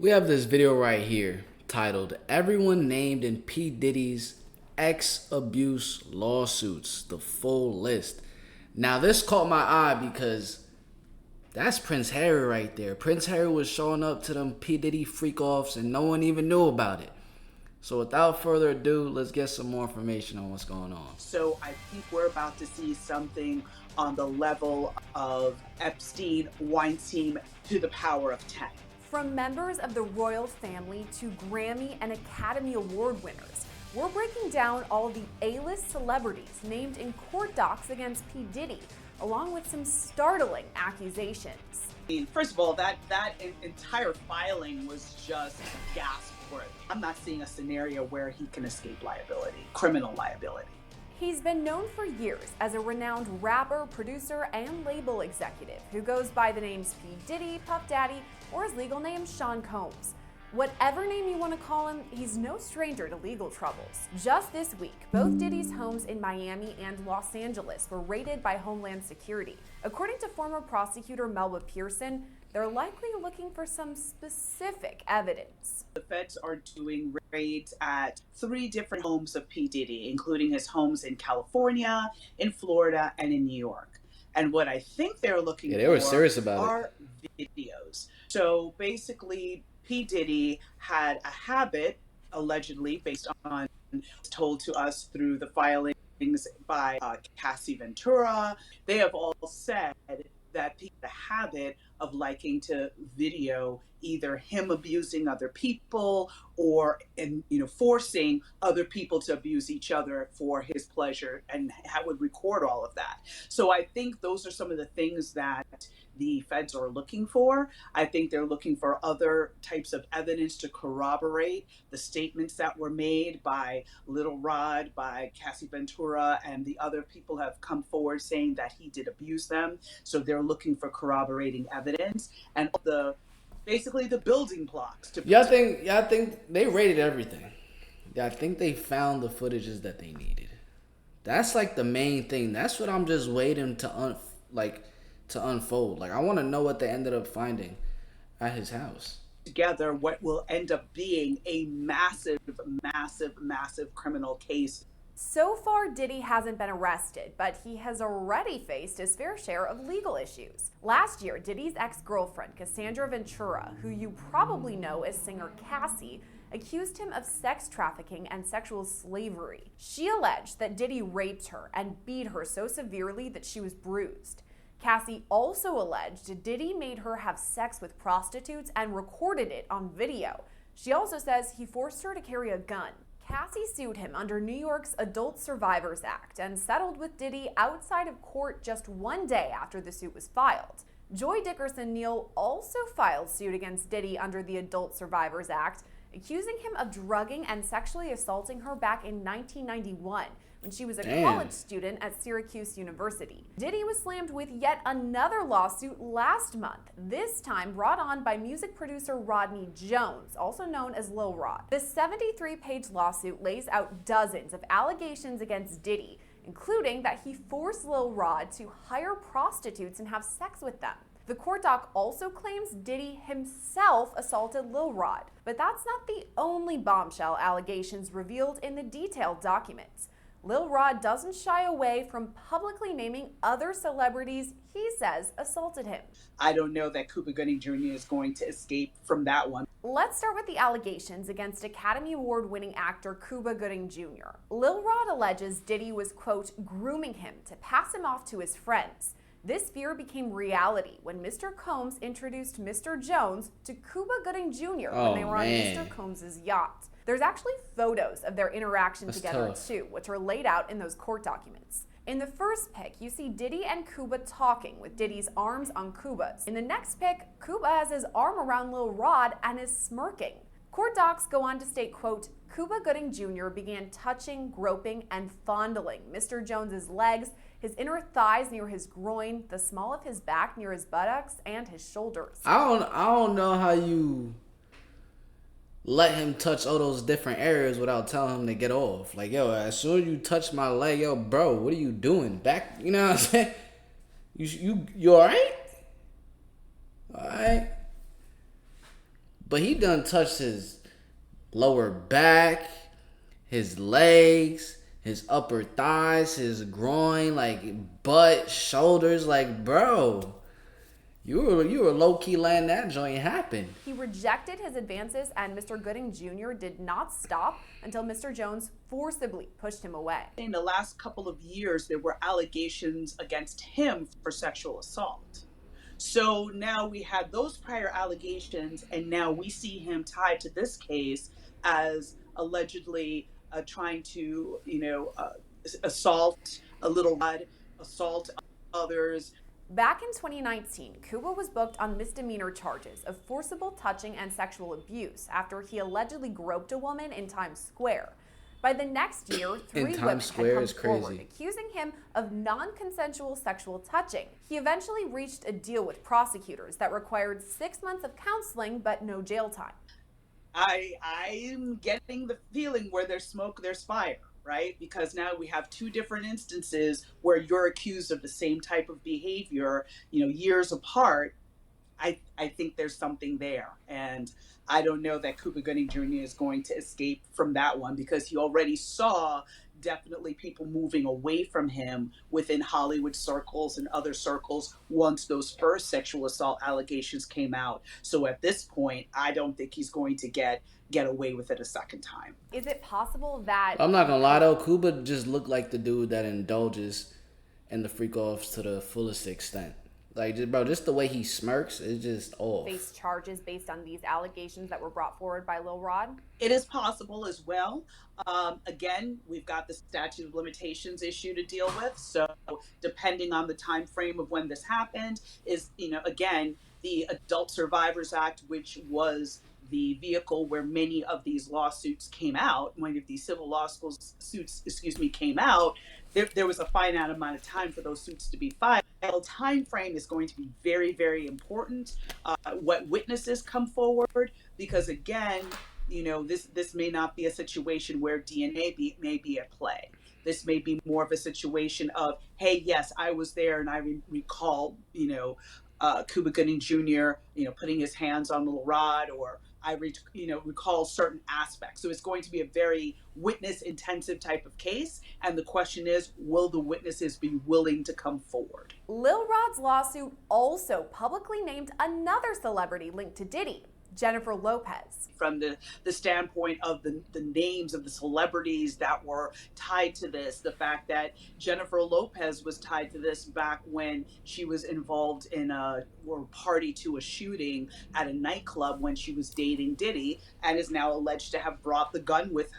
We have this video right here titled "Everyone Named in P. Diddy's Ex-Abuse Lawsuits," the full list. Now this caught my eye because that's Prince Harry right there. Prince Harry was showing up to them P. Diddy freak-offs and no one even knew about it. So without further ado, let's get some more information on what's going on. So I think we're about to see something on the level of Epstein, Weinstein to the power of 10. From members of the royal family to Grammy and Academy Award winners, we're breaking down all the A-list celebrities named in court docs against P. Diddy, along with some startling accusations. I mean, first of all, that entire filing was just gasp-worthy. I'm not seeing a scenario where he can escape liability, criminal liability. He's been known for years as a renowned rapper, producer, and label executive who goes by the names P. Diddy, Puff Daddy, or his legal name, Sean Combs. Whatever name you want to call him, he's no stranger to legal troubles. Just this week, both Diddy's homes in Miami and Los Angeles were raided by Homeland Security. According to former prosecutor Melba Pearson, they're likely looking for some specific evidence. The feds are doing raids at 3 different homes of P. Diddy, including his homes in California, in Florida, and in New York. And what I think they're looking they were for serious about are videos. So basically, P. Diddy had a habit, allegedly, based on told to us through the filings by Cassie Ventura. They have all said that he had a habit of liking to video either him abusing other people or forcing other people to abuse each other for his pleasure, and would record all of that. So I think those are some of the things that the feds are looking for. I think they're looking for other types of evidence to corroborate the statements that were made by Little Rod, by Cassie Ventura, and the other people have come forward saying that he did abuse them. So they're looking for corroborating evidence and basically the building blocks to. I think they rated everything. I think they found the footages that they needed. That's like the main thing. That's what I'm just waiting to unfold. Like, I want to know what they ended up finding at his house. Together what will end up being a massive criminal case. So far, Diddy hasn't been arrested, but he has already faced his fair share of legal issues. Last year, Diddy's ex-girlfriend, Cassandra Ventura, who you probably know as singer Cassie, accused him of sex trafficking and sexual slavery. She alleged that Diddy raped her and beat her so severely that she was bruised. Cassie also alleged Diddy made her have sex with prostitutes and recorded it on video. She also says he forced her to carry a gun. Cassie sued him under New York's Adult Survivors Act and settled with Diddy outside of court just one day after the suit was filed. Joy Dickerson-Neal also filed suit against Diddy under the Adult Survivors Act, accusing him of drugging and sexually assaulting her back in 1991 when she was a college student at Syracuse University. Diddy was slammed with yet another lawsuit last month, this time brought on by music producer Rodney Jones, also known as Lil Rod. The 73-page lawsuit lays out dozens of allegations against Diddy, including that he forced Lil Rod to hire prostitutes and have sex with them. The court doc also claims Diddy himself assaulted Lil Rod, but that's not the only bombshell allegations revealed in the detailed documents. Lil Rod doesn't shy away from publicly naming other celebrities he says assaulted him. I don't know that Cuba Gooding Jr. is going to escape from that one. Let's start with the allegations against Academy Award-winning actor Cuba Gooding Jr. Lil Rod alleges Diddy was, quote, grooming him to pass him off to his friends. This fear became reality when Mr. Combs introduced Mr. Jones to Cuba Gooding Jr. when they were on Mr. Combs' yacht. There's actually photos of their interaction together too, which are laid out in those court documents. In the first pic, you see Diddy and Cuba talking with Diddy's arms on Cuba's. In the next pic, Cuba has his arm around Lil Rod and is smirking. Court docs go on to state, quote, Cuba Gooding Jr. began touching, groping, and fondling Mr. Jones's legs, his inner thighs near his groin, the small of his back near his buttocks, and his shoulders. I don't know how you let him touch all those different areas without telling him to get off. Like, yo, as soon as you touch my leg, yo, bro, what are you doing? Back, you know what I'm saying? You all right? All right. but he done touched his lower back, his legs, his upper thighs, his groin, like butt, shoulders. Like, bro, you were low key letting that joint happen. He rejected his advances, and Mr. Gooding Jr. did not stop until Mr. Jones forcibly pushed him away. In the last couple of years, there were allegations against him for sexual assault. So now we had those prior allegations, and now we see him tied to this case as allegedly trying to, assault a little rod, assault others. Back in 2019, Cuba was booked on misdemeanor charges of forcible touching and sexual abuse after he allegedly groped a woman in Times Square. By the next year, 3 women had come forward accusing him of non-consensual sexual touching. He eventually reached a deal with prosecutors that required 6 months of counseling but no jail time. I'm getting the feeling where there's smoke, there's fire, right? Because now we have 2 different instances where you're accused of the same type of behavior, years apart. I think there's something there. And I don't know that Cuba Gooding Jr. is going to escape from that one, because he already saw definitely people moving away from him within Hollywood circles and other circles once those first sexual assault allegations came out. So at this point, I don't think he's going to get away with it a second time. Is it possible that... I'm not gonna lie though, Cuba just looked like the dude that indulges in the freak offs to the fullest extent. Like, just the way he smirks is just off. Face charges based on these allegations that were brought forward by Lil Rod? It is possible as well. Again, we've got the statute of limitations issue to deal with. So depending on the time frame of when this happened is, again, the Adult Survivors Act, which was the vehicle where many of these lawsuits came out, many of these civil lawsuits came out, there was a finite amount of time for those suits to be filed. The time frame is going to be very, very important. What witnesses come forward, because again, this may not be a situation where DNA may be at play. This may be more of a situation of, hey, yes, I was there and I recall, Cuba Gooding Jr., putting his hands on Lil Rod, or I recall certain aspects. So it's going to be a very witness-intensive type of case. And the question is, will the witnesses be willing to come forward? Lil Rod's lawsuit also publicly named another celebrity linked to Diddy, Jennifer Lopez. From the standpoint of the names of the celebrities that were tied to this, the fact that Jennifer Lopez was tied to this back when she was involved in or party to a shooting at a nightclub when she was dating Diddy, and is now alleged to have brought the gun with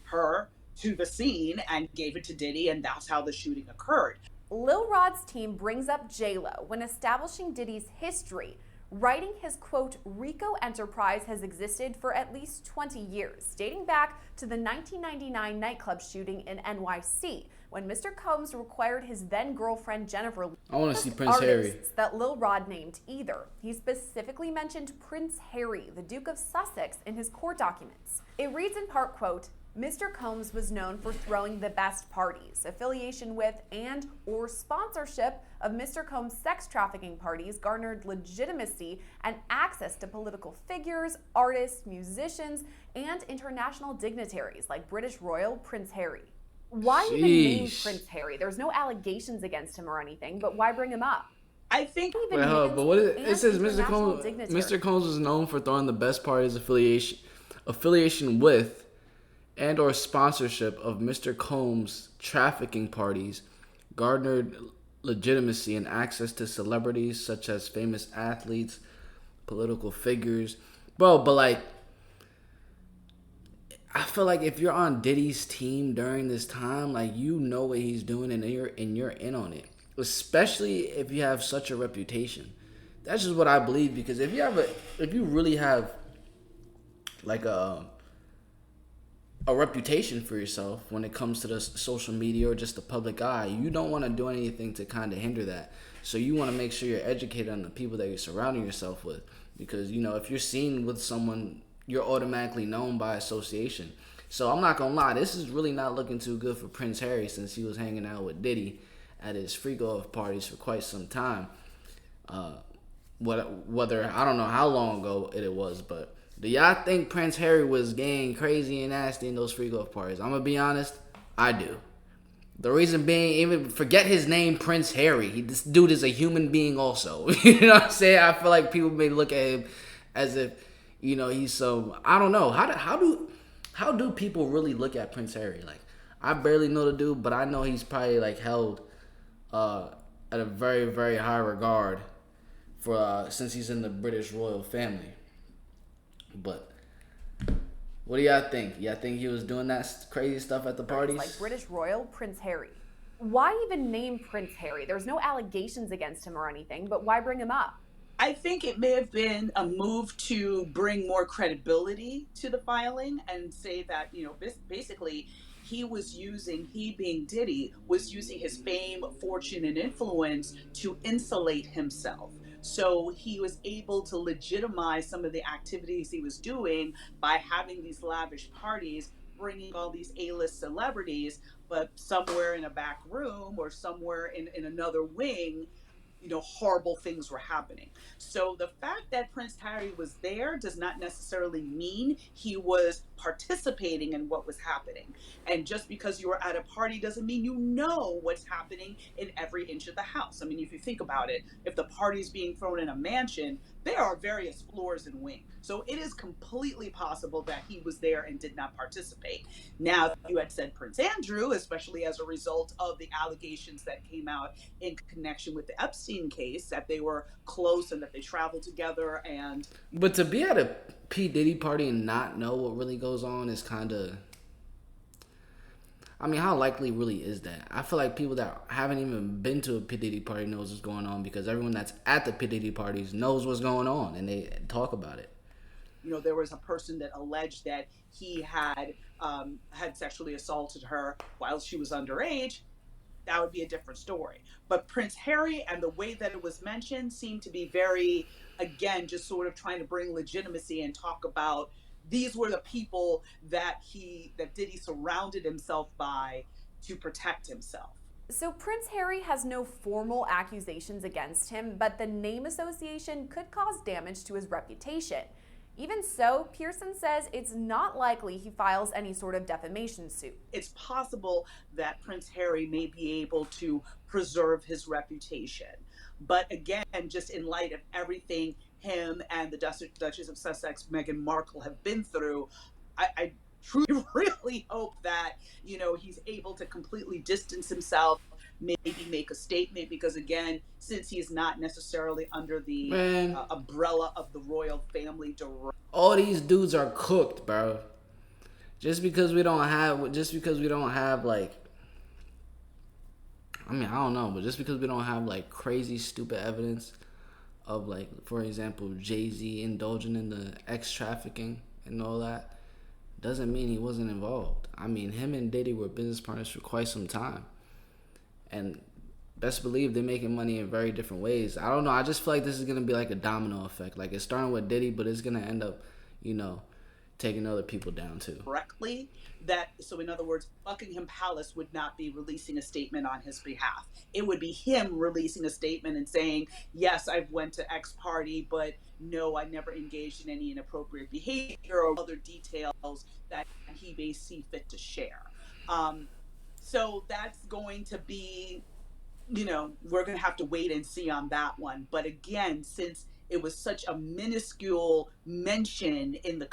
her to the scene and gave it to Diddy, and that's how the shooting occurred. Lil Rod's team brings up J-Lo when establishing Diddy's history, writing his, quote, RICO enterprise has existed for at least 20 years, dating back to the 1999 nightclub shooting in NYC, when Mr. Combs required his then-girlfriend Jennifer I want to see Prince Harry that Lil Rod named either. He specifically mentioned Prince Harry, the Duke of Sussex, in his court documents. It reads in part, quote, Mr. Combs was known for throwing the best parties. Affiliation with and or sponsorship of Mr. Combs' sex trafficking parties garnered legitimacy and access to political figures, artists, musicians, and international dignitaries like British Royal Prince Harry. Why even name Prince Harry? There's no allegations against him or anything, but why bring him up? I think. But what it says, Mr. Combs was known for throwing the best parties, affiliation with and or sponsorship of Mr. Combs' trafficking parties garnered legitimacy and access to celebrities such as famous athletes, political figures. Bro, but like, I feel like if you're on Diddy's team during this time, like, you know what he's doing and you're in on it. Especially if you have such a reputation. That's just what I believe, because if you really have like a reputation for yourself when it comes to the social media or just the public eye, you don't want to do anything to kind of hinder that. So you want to make sure you're educated on the people that you're surrounding yourself with, because if you're seen with someone, you're automatically known by association. So I'm not gonna lie, this is really not looking too good for Prince Harry, since he was hanging out with Diddy at his freak off parties for quite some time. whether I don't know how long ago it was, but do y'all think Prince Harry was getting crazy and nasty in those free golf parties? I'm gonna be honest, I do. The reason being, even forget his name, Prince Harry. This dude is a human being, also. You know what I'm saying? I feel like people may look at him as if, he's some. I don't know. How do people really look at Prince Harry? Like, I barely know the dude, but I know he's probably like held at a very, very high regard for since he's in the British royal family. But what do y'all think? Y'all think he was doing that crazy stuff at the parties? Like British royal Prince Harry. Why even name Prince Harry? There's no allegations against him or anything, but why bring him up? I think it may have been a move to bring more credibility to the filing and say that, basically he being Diddy, was using his fame, fortune, and influence to insulate himself. So he was able to legitimize some of the activities he was doing by having these lavish parties, bringing all these A-list celebrities, but somewhere in a back room or somewhere in another wing, horrible things were happening. So the fact that Prince Harry was there does not necessarily mean he was participating in what was happening. And just because you were at a party doesn't mean you know what's happening in every inch of the house. I mean, if you think about it, if the party's being thrown in a mansion, there are various floors and wings. So it is completely possible that he was there and did not participate. Now, if you had said Prince Andrew, especially as a result of the allegations that came out in connection with the Epstein case, that they were close and that they traveled together. But to be at a P. Diddy party and not know what really goes on is kind of... I mean, how likely really is that? I feel like people that haven't even been to a P. Diddy party knows what's going on, because everyone that's at the P. Diddy parties knows what's going on and they talk about it. There was a person that alleged that he had sexually assaulted her while she was underage. That would be a different story. But Prince Harry and the way that it was mentioned seemed to be very, again, just sort of trying to bring legitimacy and talk about these were the people that Diddy surrounded himself by to protect himself. So Prince Harry has no formal accusations against him, but the name association could cause damage to his reputation. Even so, Pearson says it's not likely he files any sort of defamation suit. It's possible that Prince Harry may be able to preserve his reputation. But again, just in light of everything him and the Duchess of Sussex, Meghan Markle, have been through, I truly really hope that, he's able to completely distance himself, maybe make a statement, because again, since he's not necessarily under the umbrella of the royal family directly. All these dudes are cooked, bro. Just because we don't have like, I mean, I don't know, but just because we don't have like crazy stupid evidence of, like, for example, Jay-Z indulging in the X trafficking and all that, doesn't mean he wasn't involved. I mean, him and Diddy were business partners for quite some time. And best believe they're making money in very different ways. I don't know. I just feel like this is going to be like a domino effect. Like, it's starting with Diddy, but it's going to end up, taking other people down too. Correctly. So in other words, Buckingham Palace would not be releasing a statement on his behalf. It would be him releasing a statement and saying, yes, I went to X party, but no, I never engaged in any inappropriate behavior or other details that he may see fit to share. So that's going to be, we're going to have to wait and see on that one. But again, since it was such a minuscule mention in the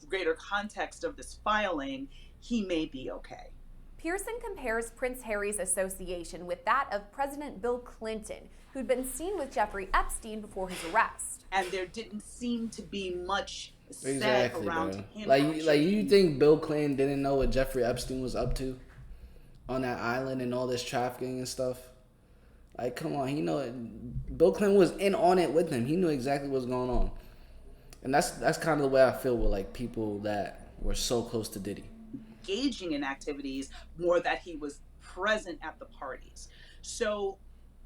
greater context of this filing, he may be okay. Pearson compares Prince Harry's association with that of President Bill Clinton, who'd been seen with Jeffrey Epstein before his arrest. And there didn't seem to be much said around him. Like you think Bill Clinton didn't know what Jeffrey Epstein was up to on that island and all this trafficking and stuff? Like, come on, Bill Clinton was in on it with him. He knew exactly what's going on. And that's kind of the way I feel with, like, people that were so close to Diddy. Engaging in activities more that he was present at the parties. So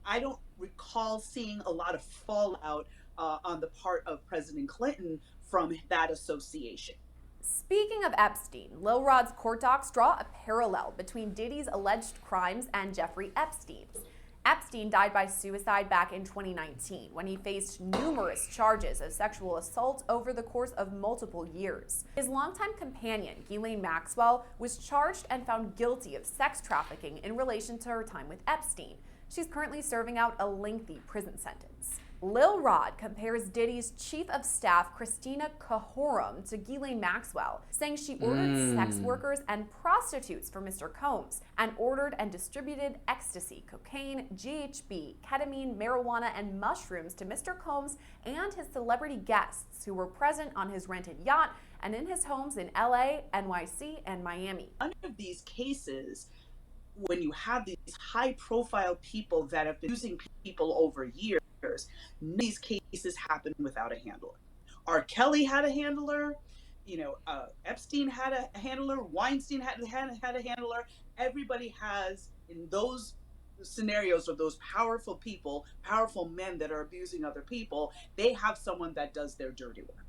I don't recall seeing a lot of fallout on the part of President Clinton from that association. Speaking of Epstein, Lil Rod's court docs draw a parallel between Diddy's alleged crimes and Jeffrey Epstein's. Epstein died by suicide back in 2019 when he faced numerous charges of sexual assault over the course of multiple years. His longtime companion, Ghislaine Maxwell, was charged and found guilty of sex trafficking in relation to her time with Epstein. She's currently serving out a lengthy prison sentence. Lil Rod compares Diddy's chief of staff, Christina Cahorum, to Ghislaine Maxwell, saying she ordered sex workers and prostitutes for Mr. Combs and ordered and distributed ecstasy, cocaine, GHB, ketamine, marijuana, and mushrooms to Mr. Combs and his celebrity guests who were present on his rented yacht and in his homes in LA, NYC, and Miami. None of these cases, when you have these high-profile people that have been using people over years, these cases happen without a handler. R. Kelly had a handler, Epstein had a handler, Weinstein had a handler. Everybody has, in those scenarios of those powerful people, powerful men that are abusing other people, they have someone that does their dirty work.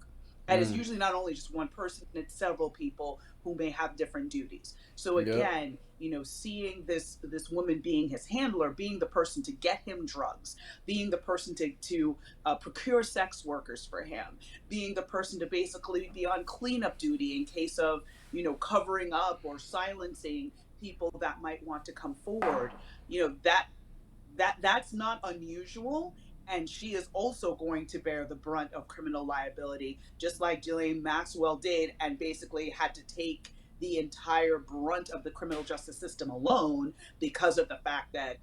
And it's usually not only just one person, it's several people who may have different duties. So again, seeing this woman being his handler, being the person to get him drugs, being the person to procure sex workers for him, being the person to basically be on cleanup duty in case of, covering up or silencing people that might want to come forward, that's not unusual. And she is also going to bear the brunt of criminal liability, just like Ghislaine Maxwell did, and basically had to take the entire brunt of the criminal justice system alone because of the fact that,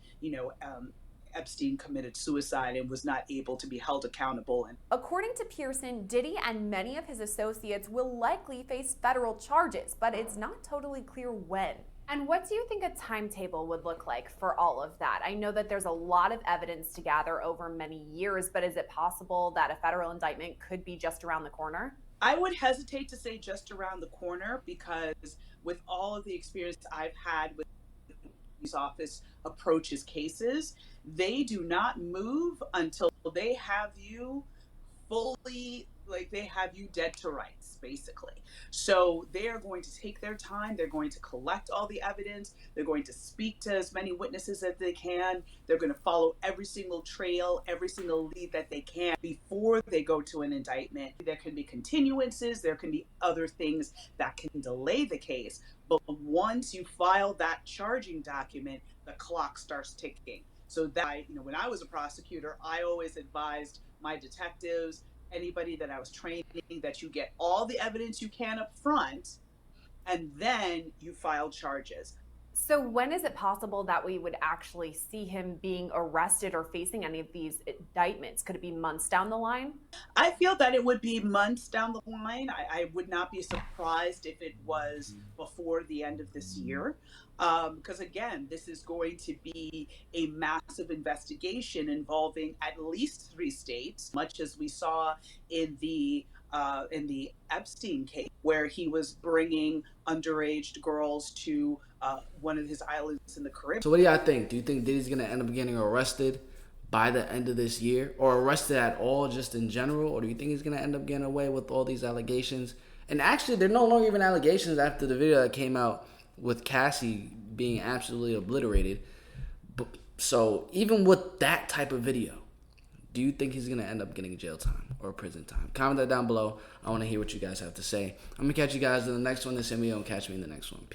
Epstein committed suicide and was not able to be held accountable. According to Pearson, Diddy and many of his associates will likely face federal charges, but it's not totally clear when. And what do you think a timetable would look like for all of that? I know that there's a lot of evidence to gather over many years, but is it possible that a federal indictment could be just around the corner? I would hesitate to say just around the corner, because with all of the experience I've had with these office approaches cases, they do not move until they have you fully, they have you dead to rights, basically. So they are going to take their time. They're going to collect all the evidence. They're going to speak to as many witnesses as they can. They're going to follow every single trail, every single lead that they can before they go to an indictment. There can be continuances. There can be other things that can delay the case. But once you file that charging document, the clock starts ticking. So that, when I was a prosecutor, I always advised my detectives, anybody that I was training, that you get all the evidence you can up front, and then you file charges. So when is it possible that we would actually see him being arrested or facing any of these indictments? Could it be months down the line? I feel that it would be months down the line. I would not be surprised if it was before the end of this year. Because again, this is going to be a massive investigation involving at least 3 states, much as we saw in the Epstein case, where he was bringing underage girls to one of his islands in the Caribbean. So what do y'all think? Do you think Diddy's going to end up getting arrested by the end of this year, or arrested at all just in general? Or do you think he's going to end up getting away with all these allegations? And actually, they're no longer even allegations after the video that came out with Cassie being absolutely obliterated. So even with that type of video, do you think he's going to end up getting jail time or prison time? Comment that down below. I want to hear what you guys have to say. I'm going to catch you guys in the next one. This is me. Don't catch me in the next one. Peace.